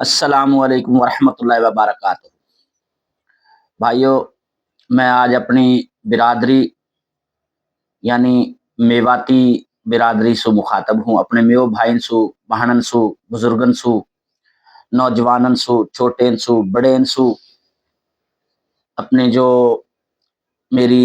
अस्सलाम वालेकुम वरहमतुल्लाहि वबरकातुहू। भाइयों, मैं आज अपनी बिरादरी यानी मेवाती बिरादरी से मुखातब हूँ। अपने मेव भाईन सु, बहनन सु, बुजुर्गन सु, नौजवानन सु, छोटेन सु, बड़ेन सु, अपने जो मेरी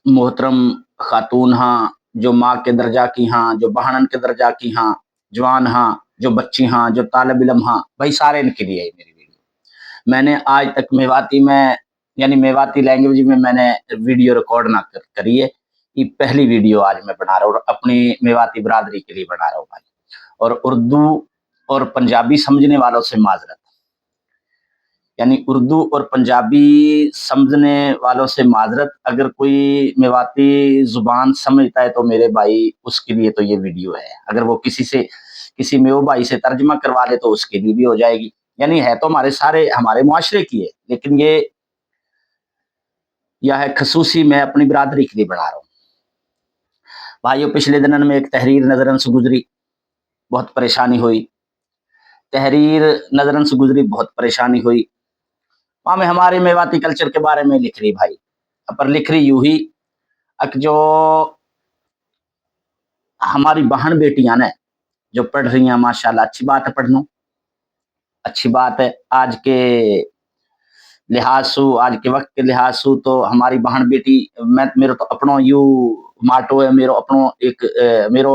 मोहतरम खातून हाँ, जो माँ के दर्जा की हाँ, जो बहनन के दर्जा की हाँ, जवान हाँ, जो बच्ची हाँ, जो तालब इलम हाँ, भाई सारे इनके लिए है मेरी वीडियो। मैंने आज तक मेवाती में यानी मेवाती लैंग्वेज में मैंने वीडियो रिकॉर्ड ना करी है। ये पहली वीडियो आज मैं बना रहा हूँ और अपनी मेवाती बरादरी के लिए बना रहा हूँ भाई। और उर्दू और पंजाबी समझने वालों से माजरत, यानी उर्दू और पंजाबी समझने वालों से माजरत। अगर कोई मेवाती जुबान समझता है तो मेरे भाई उसके लिए तो ये वीडियो है। अगर वो किसी मेव भाई से तर्जमा करवा ले तो उसके लिए भी हो जाएगी। यानी है तो हमारे मुआशरे की है, लेकिन यह है खसूसी मैं अपनी बिरादरी के लिए बना रहा हूँ। भाइयों, पिछले दिनों में एक तहरीर नजरन से गुजरी, बहुत परेशानी हुई। तहरीर नजरन से गुजरी, बहुत परेशानी हुई। वहां में हमारे मेवाती कल्चर के बारे में लिख रही भाई, पर लिख रही यूं ही कि जो हमारी बहन बेटियां ने जो पढ़ रही हैं, माशाल्लाह अच्छी बात है, पढ़नो अच्छी बात है। आज के लिहाज सु, आज के वक्त के लिहाज सु तो हमारी बहन बेटी मैं मेरो तो अपनो यू माटो है, मेरो अपनो एक मेरो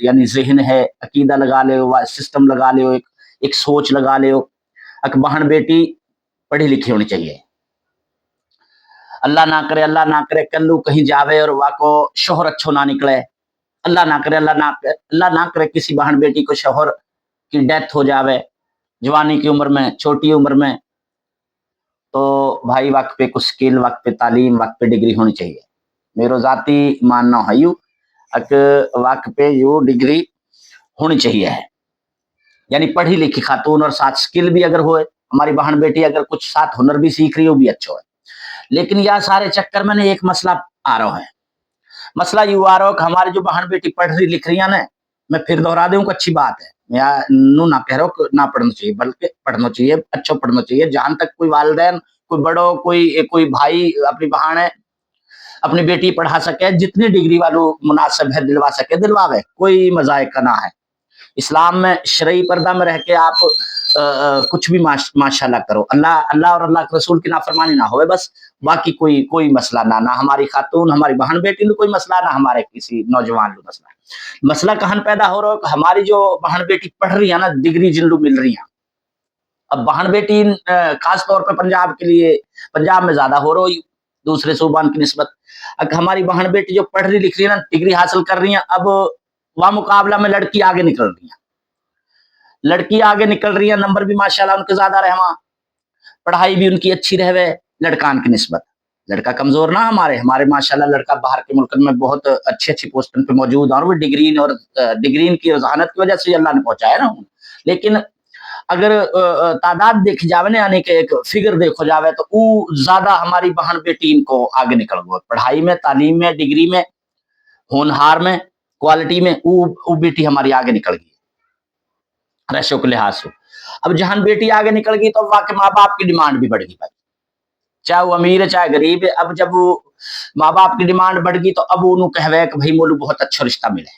यानी जहन है, अकीदा लगा ले, सिस्टम लगा ले, एक सोच लगा ले कि बहन बेटी पढ़ी लिखी होनी चाहिए। अल्लाह ना करे कल्लू कहीं जावे और वाको शोहर अच्छो ना निकले। अल्लाह ना करे किसी बहन बेटी को शोहर की डेथ हो जावे जवानी की उम्र में, छोटी उम्र में। तो भाई वक्त पे कुछ स्किल, वक्त पे तालीम, वक्त पे डिग्री होनी चाहिए। मेरो जाती मानना है यू वक्त पे यू डिग्री होनी चाहिए है, यानी पढ़ी लिखी खातून और साथ स्किल भी अगर होए। हमारी बहन बेटी अगर कुछ साथ हुनर भी सीख रही हो भी अच्छा है। लेकिन यह सारे चक्कर में एक मसला आ रहा है। मसला यू आ रहा है कि हमारी जो बहन बेटी पढ़ रही लिख रही है ना, मैं फिर दोहरा दूं कि अच्छी बात है, या नू ना कह रहा हूं ना पढ़ना चाहिए, बल्कि पढ़ना चाहिए, अच्छा पढ़ना चाहिए। जहां तक कोई वालदैन, कोई बड़ो, कोई भाई अपनी बहन है, अपनी बेटी पढ़ा सके, जितनी डिग्री वालों मुनासिब है दिलवा सके दिलवावे, कोई मजाक का ना है। इस्लाम में शरई पर्दा में रह के आप कुछ भी माशाल्लाह करो, अल्लाह और अल्लाह के रसूल की नाफरमानी ना होवे बस। बाकी कोई मसला ना हमारी खातून, हमारी बहन बेटी कोई मसला ना, हमारे किसी नौजवान को मसला। मसला कहन पैदा हो रहा है, हमारी जो बहन बेटी पढ़ रही है ना, डिग्री जिन मिल रही है। अब बहन बेटी खास तौर पर पंजाब के लिए, पंजाब में ज्यादा हो रही दूसरे सूबान की निस्बत। हमारी बहन बेटी जो पढ़ रही लिख रही है ना, डिग्री हासिल कर रही है, अब वह मुकाबला में लड़की आगे निकल रही है। लड़की आगे निकल रही है, नंबर भी माशाल्लाह उनके ज्यादा रहे, वहां पढ़ाई भी उनकी अच्छी रहे लड़कान की निस्बत। लड़का कमजोर ना, हमारे माशाल्लाह लड़का बाहर के मुल्क में बहुत अच्छी अच्छी पोस्टन पे मौजूद है, और वो डिग्रीन की रजानत की वजह से अल्लाह ने पहुंचाया ना। लेकिन अगर तादाद देखी जावे ना, यानी कि एक फिगर देखो जावे, तो वो ज्यादा हमारी बहन बेटी इनको आगे निकल गए पढ़ाई में, तालीम में, डिग्री में, होनहार में, क्वालिटी में। वो बेटी हमारी आगे निकल गई रेशो के लिहाज से। अब जहां बेटी आगे निकल गई तो वाकई माँ बाप की डिमांड भी बढ़ गई भाई, चाहे वो अमीर है चाहे गरीब है। अब जब वो माँ बाप की डिमांड बढ़ गई तो अब उन्होंने कहवे कि भाई मोलू बहुत अच्छा रिश्ता मिले,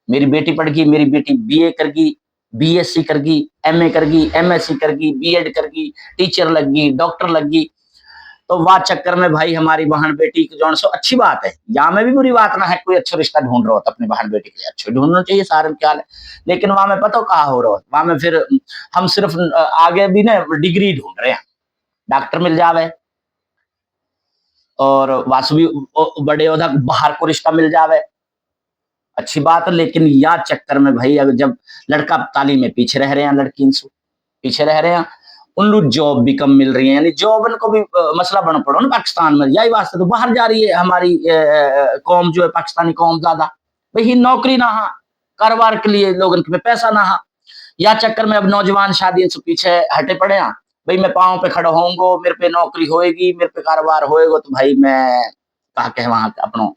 मेरी बेटी पढ़ गई, मेरी बेटी बीए करगी, बीएससी करगी, एमए करगी, एमएससी करगी, बीएड करगी, टीचर लग गई, डॉक्टर लग गई। तो वाह चक्कर में भाई हमारी बहन बेटी की जो सो अच्छी बात है, यहाँ में भी बुरी बात ना है। कोई अच्छा रिश्ता ढूंढ रहा हो तो अपनी बहन बेटी के लिए अच्छा ढूंढना चाहिए, सारे ख्याल है। लेकिन वहां में पता कहा हो रहा है, वहां में फिर हम सिर्फ आगे भी ना डिग्री ढूंढ रहे हैं, डॉक्टर मिल जावे और वासु भी बड़े उधर बाहर को रिश्ता मिल जावे, अच्छी बात है। लेकिन या चक्कर में भाई अगर जब लड़का तालीम में पीछे रह रहे हैं, लड़की इनसे पीछे रह रहे हैं, उन लोग जॉब भी कम मिल रही है, यानी जॉब को भी मसला बना पड़ो ना पाकिस्तान में। यही वास्ते तो बाहर जा रही है हमारी कौम, जो है पाकिस्तानी कौम ज्यादा। भाई नौकरी ना हा, कारोबार के लिए लोगों के पैसा ना हा, या चक्कर में अब नौजवान शादी से पीछे हटे पड़े हैं। भाई मैं पाँव पे खड़ा होऊंगा, मेरे पे नौकरी होएगी, मेरे पे कारोबार होएगा, तो भाई मैं कहा के वहां अपनो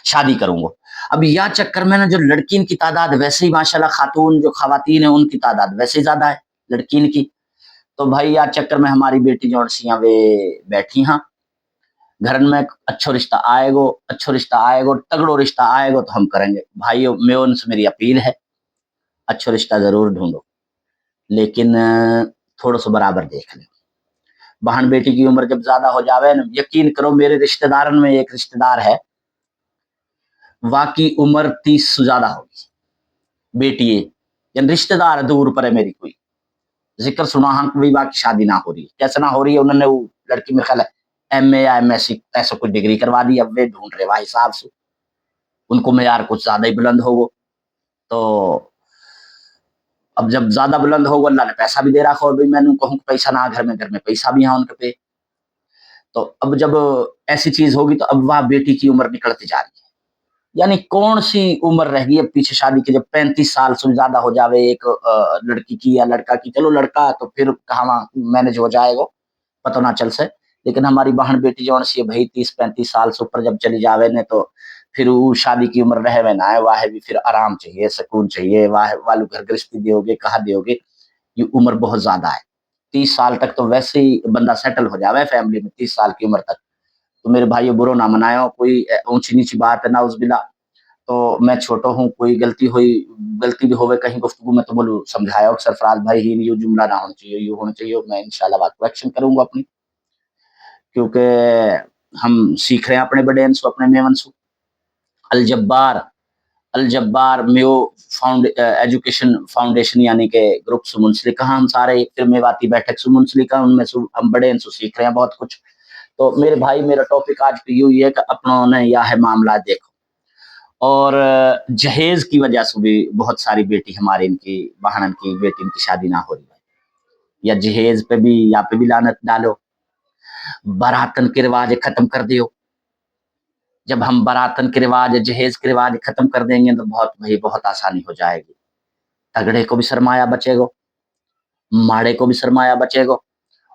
शादी करूंगा। अब या चक्कर में ना जो लड़किन की तादाद वैसे ही माशाल्लाह खातून जो खवातीन है उनकी तादाद वैसे ही ज्यादा है लड़किन की। तो भाई या चक्कर में हमारी बेटी जो सियां वे बैठी हाँ घर में अच्छो रिश्ता आएगो तगड़ो रिश्ता आएगो तो हम करेंगे भाई। मैं उनसे मेरी अपील है अच्छो रिश्ता जरूर ढूंढो लेकिन थोड़ा सा बराबर देख ले। बहन बेटी की उम्र जब ज्यादा हो जावे ना यकीन करो मेरे रिश्तेदारन में एक रिश्तेदार है वाकी उम्र 30 से ज्यादा होगी बेटी है यानी रिश्तेदार है दूर पर है मेरी कोई जिक्र सुना हाँ कि वाकी शादी ना हो रही है कैसे ना हो रही है उन्होंने वो लड़की में ख्याल है एमए या एमएससी ऐसा कोई डिग्री करवा दी अब वे ढूंढ रहे भाई साहब से उनको मेयार कुछ ज्यादा ही बुलंद होगो। तो अब जब ज्यादा बुलंद होगो अल्लाह ने पैसा भी दे रखा और भाई मैंने कहूँ पैसा ना घर में पैसा भी है उनके पे। तो अब जब ऐसी चीज होगी तो अब वह बेटी की उम्र निकलती जा रही है यानी कौन सी उम्र रह गई अब पीछे शादी की जब 35 साल से ज्यादा हो जावे एक लड़की की या लड़का की। चलो लड़का तो फिर कहाँ मैनेज हो जाएगा पता ना चल से लेकिन हमारी बहन बेटी जो सी भाई 30-35 साल से ऊपर जब चली जावे ने तो फिर वो शादी की उम्र रहे ना है वाह भी फिर आराम चाहिए सुकून चाहिए वाह वालू घर गृहस्थी दोगे कहा दोगे ये उम्र बहुत ज्यादा है। 30 साल तक तो वैसे ही बंदा सेटल हो जावे फैमिली में 30 साल की उम्र तक। तो मेरे भाई बुरो ना मनायो कोई ऊंची नीची बात है ना उस बिला। तो मैं छोटा हूँ कोई गलती भी होवे कहीं गुफ्तगू में तो बोलूँ समझाया सरफराज भाई ही ये जुमला ना होना चाहिए ये होना चाहिए मैं इंशाल्लाह बात को एक्शन करूंगा अपनी क्योंकि हम सीख रहे हैं अपने बड़े से अपने मेवन से। अल जब्बार मेयो एजुकेशन फाउंडेशन यानी के ग्रुप से मुंसलिक हम सारे फिर मेवाती बैठक से मुंसलिक उनमें से हम बड़े से सीख रहे हैं बहुत कुछ। तो मेरे भाई मेरा टॉपिक आज पे यूं ही है कि अपनों ने यह है मामला देखो और जहेज की वजह से भी बहुत सारी बेटी हमारे इनकी बहनन की बेटी इनकी शादी ना हो रही है या जहेज पे भी यहाँ पे भी लानत डालो बारातन के रिवाज खत्म कर दियो। जब हम बारातन के रिवाज जहेज के रिवाज खत्म कर देंगे तो बहुत आसानी हो जाएगी तगड़े को भी सरमाया बचेगा माड़े को भी सरमाया बचेगा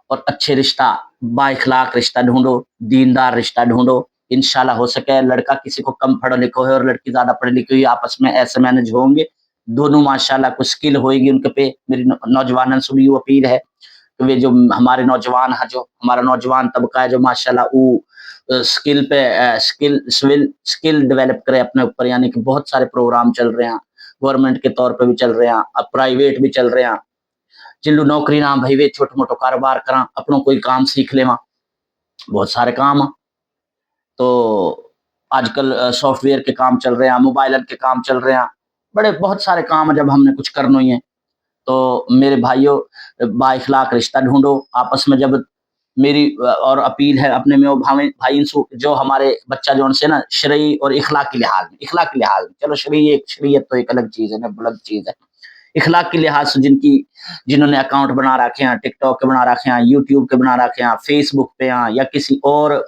और अच्छे रिश्ता बाइखलाक रिश्ता ढूंढो दीनदार रिश्ता ढूंढो इंशाल्लाह हो सके लड़का किसी को कम पढ़ा लिखो है और लड़की ज्यादा पढ़ी लिखी हुई आपस में ऐसे मैनेज होंगे दोनों माशाल्लाह कुछ स्किल होगी उनके पे। मेरी नौजवान से भी अपील है कि वे जो हमारे नौजवान है जो हमारा नौजवान तबका है जो माशाल्लाह वो स्किल डेवलप करे अपने ऊपर यानी कि बहुत सारे प्रोग्राम चल रहे हैं गवर्नमेंट के तौर पे भी चल रहे हैं प्राइवेट भी चल रहे हैं जिल्लू नौकरी ना भाई वे छोटो मोटो कारोबार करा अपनों कोई काम सीख लेवा बहुत सारे काम। तो आजकल सॉफ्टवेयर के काम चल रहे हैं मोबाइल के काम चल रहे हैं बड़े बहुत सारे काम जब हमने कुछ करना ही है तो मेरे भाइयों बाइखलाक रिश्ता ढूंढो आपस में। जब मेरी और अपील है अपने में भाई जो हमारे बच्चा जो उनसे ना शरई और इखलाक के लिहाज में चलो शरीयत तो एक अलग चीज है ना बुलंद चीज है इखलाक के लिहाज से जिन्होंने अकाउंट बना रखे हैं टिकटॉक के बना रखे हैं यूट्यूब के बना रखे हैं फेसबुक पे हैं या किसी और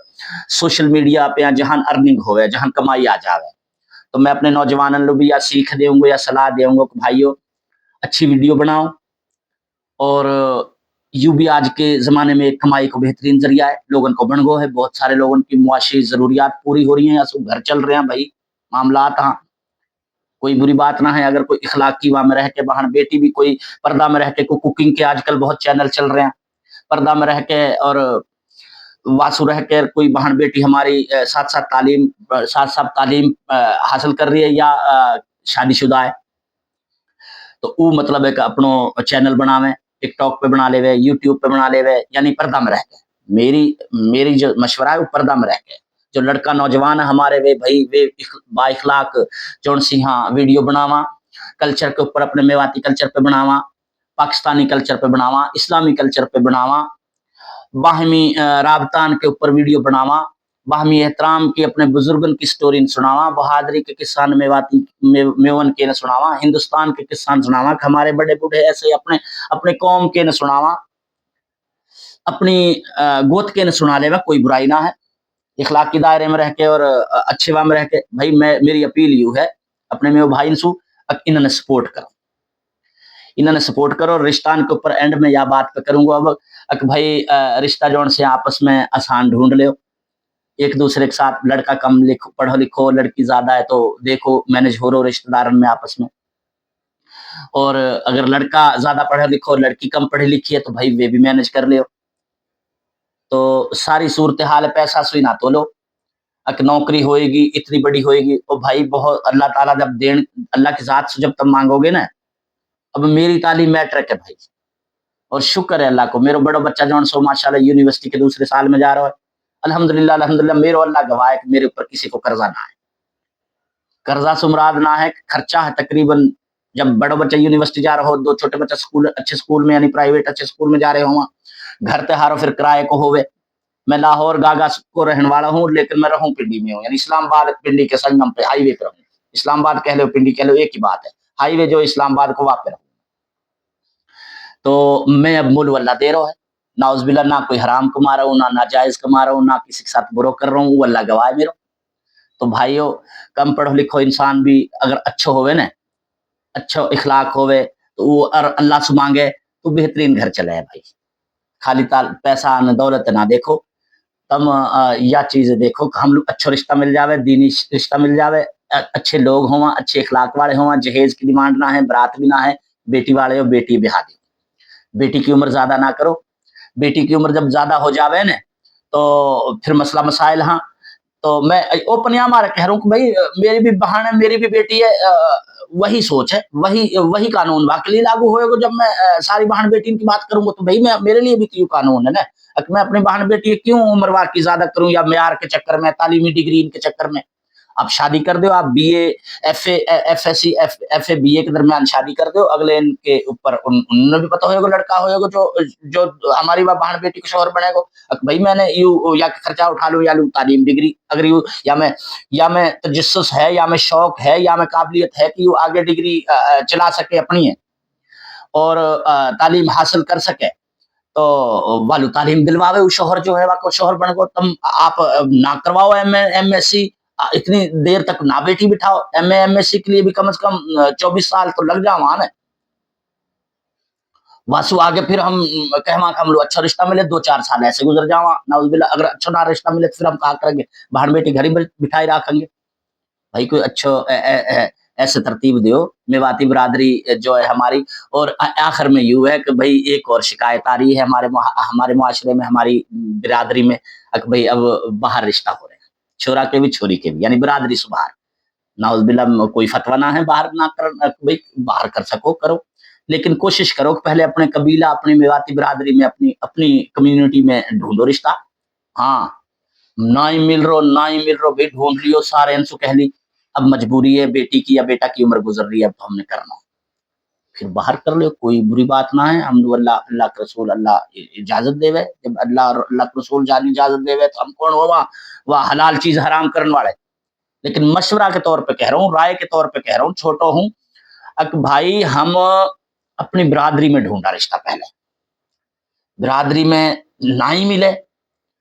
सोशल मीडिया पे हैं जहां अर्निंग होवे जहां कमाई आ जावे तो मैं अपने नौजवान लोग भी या सीख दूंगा या सलाह दूंगा कि भाइयों अच्छी वीडियो बनाओ और यू भी आज के जमाने में कमाई को बेहतरीन जरिया है लोगों को बन गो है बहुत सारे लोगों की मुआशी जरूरियात पूरी हो रही हैं या सब घर चल रहे हैं भाई मामला हाँ कोई बुरी बात ना है अगर कोई इखलाक की वहां में रह के बहन बेटी भी कोई पर्दा में रह के कोई कुकिंग के आजकल बहुत चैनल चल रहे हैं पर्दा में रह के और वासु रह कर कोई बहन बेटी हमारी साथ साथ तालीम हासिल कर रही है या शादीशुदा है तो वो मतलब एक अपनो चैनल बनावे टिकटॉक पे बना लेवे यूट्यूब पे बना लेवे यानी पर्दा में रह के मेरी मेरी जो मशवरा है वो पर्दा में रह के जो लड़का नौजवान है हमारे वे भाई वे बाइखलाक जौन सी हाँ वीडियो बनावा कल्चर के ऊपर अपने मेवाती कल्चर पे बनावा पाकिस्तानी कल्चर पे बनावा इस्लामी कल्चर पे बनावा बाहमी राबतान के ऊपर वीडियो बनावा बाहमी एहतराम की अपने बुजुर्गन की स्टोरी सुनावा बहादुरी के किस्सान मेवाती मेवन के न सुनावा हिंदुस्तान के किस्सान सुनावा हमारे बड़े बूढ़े ऐसे अपने अपने कौम के न सुनावा अपनी गोत के न सुना लेवा कोई बुराई ना है इखलाक के दायरे में रह के और अच्छे वा में रह के भाई मैं मेरी अपील यू है अपने मेरे भाई सु इन्होंने सपोर्ट करो रिश्तान के ऊपर एंड में या बात पे करूंगा अब भाई रिश्ता जोन से आपस में आसान ढूंढ लियो एक दूसरे के साथ, लड़का कम लिखो पढ़ो लिखो, लड़की ज्यादा है तो देखो मैनेज हो रहा रिश्तेदार में आपस में, और अगर लड़का ज्यादा पढ़ा लिखो लड़की कम पढ़ी लिखी है तो भाई वे भी मैनेज कर लियो। तो सारी सूरत हाल है, पैसा सुई ना तो लो, अक नौकरी होएगी इतनी बड़ी होएगी, और भाई बहुत अल्लाह ताला जब देन अल्लाह की जात से जब तब मांगोगे ना। अब मेरी तालीम मैट्रिक है भाई, और शुक्र है अल्लाह को, मेरा बड़ा बच्चा जौन सो माशाल्लाह यूनिवर्सिटी के दूसरे साल में जा रहा है। अल्हम्दुलिल्लाह अल्हम्दुलिल्लाह, मेरो अल्लाह गवाह है कि मेरे ऊपर किसी को कर्जा ना है। कर्जा से मुराद ना है, खर्चा है तकरीबन। जब बड़ा बच्चा यूनिवर्सिटी जा रहा हो, दो छोटे बच्चा स्कूल अच्छे स्कूल में यानी प्राइवेट अच्छे स्कूल में जा रहे हो, घर त्योहारों फिर किराए को होवे। मैं लाहौर गागा को रहने वाला हूँ, लेकिन मैं रहूं पिंडी में हूँ, यानी इस्लामाबाद पिंडी के संगम पे हाईवे पे रहूँ। इस्लामाबाद कह लो पिंडी कह लो एक ही बात है, हाईवे जो इस्लामाबाद को वहां पे रहूँ। तो मैं अब मुल वल्ला दे रहा है, नाउज़बिल्ला, ना कोई हराम कमा रहा हूँ, ना नाजायज कमा रहा हूँ, ना किसी के साथ बुरो कर रहा हूँ, वो अल्लाह गवाह है मेरा। तो भाइयों, कम पढ़ो लिखो इंसान भी अगर अच्छो होवे ना, अच्छो इखलाक होवे, तो वो और अल्लाह से मांगे तो बेहतरीन घर चले है भाई। खाली पैसा न दौलत ना देखो, तम या चीज देखो कि हम लोग अच्छो रिश्ता मिल जावे, दीनी रिश्ता मिल जावे, अच्छे लोग हों, अच्छे इखलाक वाले हों, जहेज की डिमांड ना है, बारात भी ना है, बेटी वाले हो बेटी बिहा दी। बेटी की उम्र ज्यादा ना करो, बेटी की उम्र जब ज्यादा हो जावे ना तो फिर मसला मसाइल। हाँ, तो मैं ओपन या मारा कह रहा हूँ कि भाई मेरी भी बहन है, मेरी भी बेटी है, वही सोच है, वही वही कानून वाकई लिए लागू होएगा। जब मैं सारी बहन बेटी की बात करूंगा तो भाई मैं मेरे लिए भी क्यों कानून है ना, मैं अपनी बहन बेटी क्यों उम्र वार की ज्यादा करूं, या म्यार के चक्कर में, तालीमी डिग्री इनके चक्कर में। आप शादी कर दो, आप BA FA FSc FA BA के दरमियान शादी कर दो, अगले इनके ऊपर उन्हें भी पता होगा लड़का होगा जो जो हमारी बहन बेटी को शोहर बनेगा। भाई मैंने यू या खर्चा उठा लूं, या लूं तालीम डिग्री, अगर यू या मैं तजस्सुस है, या मैं शौक है, या मैं काबिलियत है कि यू आगे डिग्री चला सके अपनी है, और तालीम हासिल कर सके, तो वालू तालीम दिलवावे वो शोहर जो है वाको शोहर बन को। तुम आप ना करवाओ एमएससी, इतनी देर तक ना बेटी बिठाओ, एमएससी के लिए भी कम से कम 24 साल तो लग जाओ ना। वासु आगे फिर हम कहवा हम लोग अच्छा रिश्ता मिले 2-4 साल ऐसे गुजर जावा, नाउजुबिल्ला, अगर अच्छा ना रिश्ता मिले तो फिर हम कहा करेंगे, बहन बेटी घर ही बिठाई रखेंगे। भाई कोई अच्छो ऐसे तरतीब दियो, मेवाती बिरादरी जो है हमारी। और आखिर में यूँ है कि भाई एक और शिकायत आ रही है हमारे मुआशरे में, हमारी बिरादरी में, कि भाई अब बाहर रिश्ता हो रहे हैं, छोरा के भी छोरी के भी, यानी बिरादरी से बाहर। नाउज़ुबिल्ला, कोई फतवा ना है बाहर ना कर, भाई बाहर कर सको करो, लेकिन कोशिश करो कि पहले अपने कबीला, अपनी मेवाती बिरादरी में, अपनी अपनी कम्युनिटी में ढूंढो रिश्ता। हाँ, ना ही मिल रो भाई ढूंढ लियो सारे इनसे कह ली, अब मजबूरी है, बेटी की या बेटा की उम्र गुजर रही है, अब तो हमने करना, फिर बाहर कर लो, कोई बुरी बात ना है। हम लोग अल्लाह अल्लाह के रसूल अल्लाह इजाजत देवे, जब अल्लाह और अल्लाह के रसूल जान इजाजत देवे तो हम कौन हो वह हलाल चीज हराम करने वाले। लेकिन मशवरा के तौर पे कह रहा हूँ, राय के तौर पे कह रहा हूँ, छोटो हूँ, अक भाई हम अपनी बिरादरी में ढूंढा रिश्ता, पहले बिरादरी में ना ही मिले,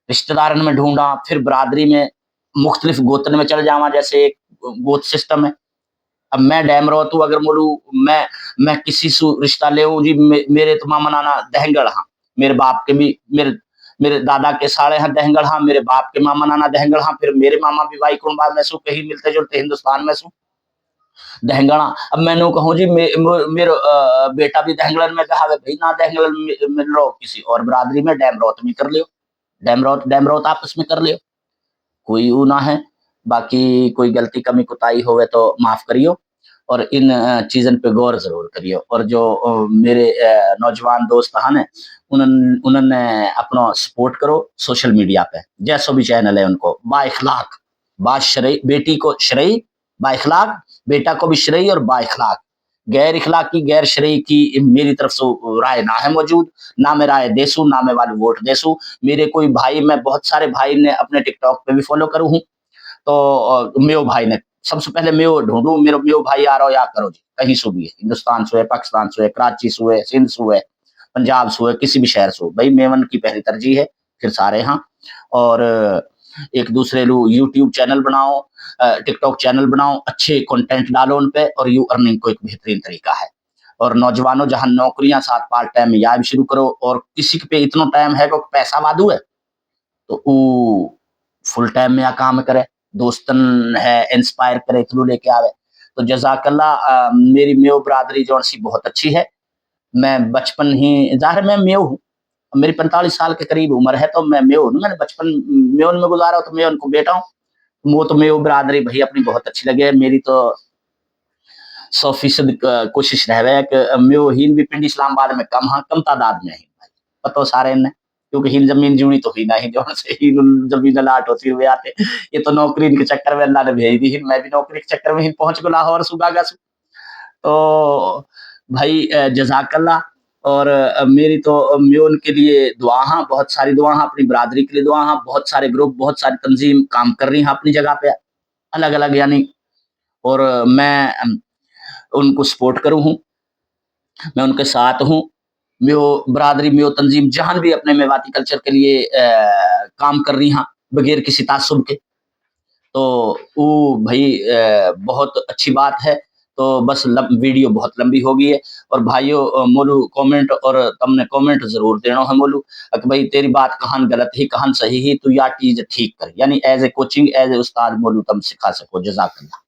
रिश्तेदारन में ढूंढा, फिर बिरादरी में मुख्तलिफ गोतन में चल जावा, जैसे एक गोत सिस्टम है। अब मैं डैम रोतू अगर बोलू, मैं किसी से रिश्ता ले जी, मेरे तो मामा नाना दहंगड़ हाँ, मेरे बाप के भी, मेरे मेरे दादा के साड़े हैं दहंगड़ हाँ, मेरे बाप के मामा नाना दहंगड़ हाँ, फिर मेरे मामा भी वाई कुंबा में सू, कहीं मिलते जुलते हिंदुस्तान में सू दहंगड़ा। अब मैंने कहूँ जी मेरा बेटा भी दहंगड़न में कहा भाई, ना दहंगड़न मिल रो किसी और बिरादरी में डैम रोत में कर लियो, डैम रोत आपस में कर लियो, कोई वो ना है। बाकी कोई गलती कमी कुताही होवे तो माफ करियो, और इन चीजन पे गौर जरूर करियो। और जो मेरे नौजवान दोस्त हैं ना, उन्होंने अपना सपोर्ट करो सोशल मीडिया पे, जैसो भी चैनल है उनको, बाइखलाक बाशरई, बेटी को शरई बाइखलाक, बेटा को भी शरई और बाइखलाक, गैर इखलाकी गैर शरई की मेरी तरफ से राय ना है मौजूद, ना मैं राय देसू, ना मैं वाली वोट देसू। मेरे कोई भाई, मैं बहुत सारे भाई ने अपने टिकटॉक पे भी फॉलो करूँ हूँ, तो मेरे भाई ने सबसे पहले मैं ढूंढू, मेरे भाई आ रहा हो या करो जी, कहीं सो भी है, हिंदुस्तान से है, पाकिस्तान से है, कराची से है, सिंध से है, पंजाब से है, किसी भी शहर से हो, भाई मेवन की पहली तरजीह है, फिर सारे हाँ। और एक दूसरे लो यूट्यूब चैनल बनाओ, टिकटॉक चैनल बनाओ, अच्छे कंटेंट डालो उन पे, और यू अर्निंग को एक बेहतरीन तरीका है। और नौजवानों जहां नौकरियां साथ पार्ट टाइम में या भी शुरू करो, और किसी पे इतना टाइम है कि पैसा वादू है तो फुल टाइम में या काम करे, दोस्तन है इंस्पायर करे थ्रू लेके आवे। तो जजाकल्ला, मेरी मेयो बरादरी जो सी बहुत अच्छी है। मैं बचपन ही ज़ाहिर मैं मेयो हूँ, मेरी 45 साल के करीब उम्र है, तो मैं मेयो हूँ, मैंने बचपन मेयोन में गुज़ारा, तो मेयोन को बेटा हूँ। वो तो मेयो बरादरी भई अपनी बहुत अच्छी लगे, मेरी तो 100% कोशिश रहे कि मेयो हीन भी पिंड इस्लामाबाद में कम हाँ, कम तादाद में ही भाई। पतो सारे ने, क्योंकि हिन ज़मीन जूनी तो ही ना ही जो से ही ज़मीन अलाट होती हुए आते। ये तो नौकरी के चक्कर में अल्लाह ने भेज दी हिन, मैं भी नौकरी के चक्कर में हिन पहुँच गो लाहौर सुगागा सु। तो भाई जज़ाकल्ला। और मेरी तो म्यून के लिए दुआ हाँ, बहुत सारी दुआ हाँ, अपनी बरादरी के लिए दुआ हाँ, बहुत सारे ग्रुप, बहुत सारी तंज़ीम काम कर रही हैं अपनी जगह पे, अलग-अलग यानी। और मैं उनको सपोर्ट करूँ हूँ, मैं उनके साथ हूँ। म्यो बरादरी, म्यो तंज़ीम जहाँ भी अपने मेवाती कल्चर के लिए काम कर रही हैं, बगैर किसी तासुब के। तो वो भई बहुत अच्छी बात है। तो बस वीडियो बहुत लंबी हो गई है। और भाइयों, मोलू कमेंट और तुमने कमेंट ज़रूर देना है मोलू कि भाई तेरी बात कहां गलत ही कहां सही ही, तू या चीज़ ठीक कर, यानी as a coaching, as a उस्ताद मोलू तुम सिखा सको। जज़ाकल्लाह।